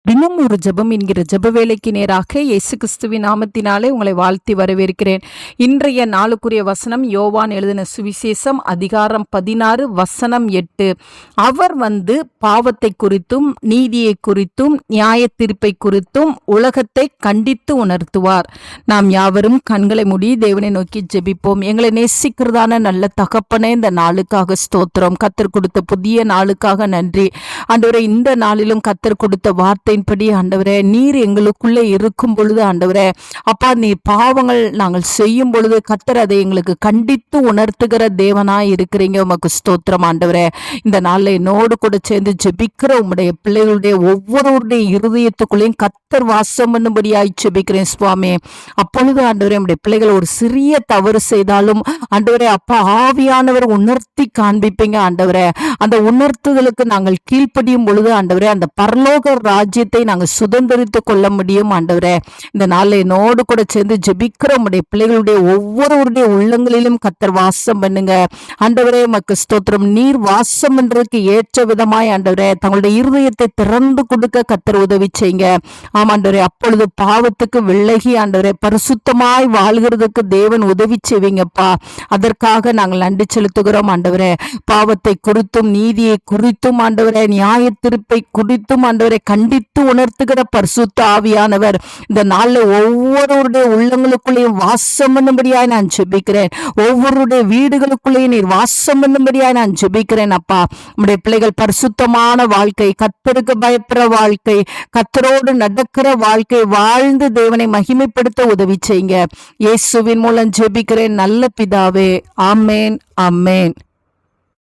தினம் ஒரு ஜெபம் என்கிற ஜெப வேலைக்கு நேராக இயேசு கிறிஸ்துவின் நாமத்தினாலே உங்களை வாழ்த்தி வரவேற்கிறேன். இன்றைய நாளுக்குரிய வசனம் யோவான் எழுதின சுவிசேஷம் அதிகாரம் 16 வசனம் 8. அவர் பாவத்தை குறித்தும் நீதியை குறித்தும் நியாய தீர்ப்பை குறித்தும் உலகத்தை கண்டித்து உணர்த்துவார். நாம் யாவரும் கண்களை மூடி தேவனை நோக்கி ஜெபிப்போம். எங்களை நேசிக்கிறதான நல்ல தகப்பனே, இந்த நாளுக்காக ஸ்தோத்திரம். கர்த்தர் கொடுத்த புதிய நாளுக்காக நன்றி ஆண்டவரே. இந்த நாளிலும் கர்த்தர் கொடுத்த வார்த்தையின்படி ஆண்டவரே, நீர் எங்களுக்குள்ளே இருக்கும் பொழுது ஆண்டவரே அப்பா, நீர் பாவங்கள் நாங்கள் செய்யும் பொழுது கர்த்தர் அதை எங்களுக்கு கண்டித்து உணர்த்துகிற தேவனாய் இருக்கிறீங்க. உமக்கு ஸ்தோத்திரம் ஆண்டவரே. இந்த நாளில் என்னோடு கூட சேர்ந்து ஜெபிக்கிற உம்முடைய பிள்ளைகளுடைய ஒவ்வொருவருடைய இருதயத்துக்குள்ளேயும் கர்த்தர் வாசம் பண்ணும்படியாய் ஜெபிக்கிறேன் சுவாமி. அப்பொழுது ஆண்டவரே, நம்முடைய பிள்ளைகள் ஒரு சிறிய தவறு செய்தாலும் ஆண்டவரே அப்பா, ஆவியானவர் உணர்த்தி காண்பிப்பீங்க ஆண்டவரே. அந்த உணர்த்துதலுக்கு நாங்கள் கீழ்ப்படியும் பொழுது ஆண்டவரே, அந்த பரலோக ராஜ்யத்தை நாங்கள் சுதந்திரித்து கொள்ள முடியும் ஆண்டவரே. இந்த நாளில் என்னோடு கூட சேர்ந்து ஜெபிக்கிற உம்முடைய பிள்ளைகளுடைய ஒவ்வொருவருடைய உள்ளங்களிலும் கர்த்தர் வாசம் பண்ணுங்க ஆண்டவரே. உமக்கு ஸ்தோத்திரம். நீர் வாசம் பண்றதுக்கு ஏற்ற விதமாய் ஆண்டவரே தங்களுடைய இருதயத்தை திறந்து கொடுக்க கர்த்தர் உதவி செய்யுங்க. ஆமாண்டவரே, அப்பொழுது பாவத்துக்கு விலகி ஆண்டவரே பரிசுத்தமாய் வாழ்கிறதுக்கு தேவன் உதவி செய்வீங்கப்பா. அதற்காக நாங்கள் நன்றி செலுத்துகிறோம் ஆண்டவரே. பாவத்தை குறித்தும் நீதியை குறித்தும் ஆண்டவரே, நியாய தீர்ப்பை குறித்தும் ஆண்டவரை கண்டித்து உணர்த்துகிற பரிசுத்த ஆவியானவர் இந்த நாளில் ஒவ்வொருவருடைய உள்ளங்களுக்குள்ளேயும் வாசம் பண்ணும்படியாய் நான் ஜெபிக்கிறேன். ஒவ்வொருடைய வீடுகளுக்குள்ளேயும் நீர் வாசம் பண்ணும்படியாய் நான் ஜெபிக்கிறேன் அப்பா. நம்முடைய பிள்ளைகள் பரிசுத்தமான வாழ்க்கை, கர்த்தருக்கு பயப்படுற வாழ்க்கை, கர்த்தரோடு நடக்கிற வாழ்க்கை வாழ்ந்து தேவனை மகிமைப்படுத்த உதவி செய்யுங்க. இயேசுவின் மூலம் ஜெபிக்கிறேன் நல்ல பிதாவே. ஆமேன், ஆமேன்.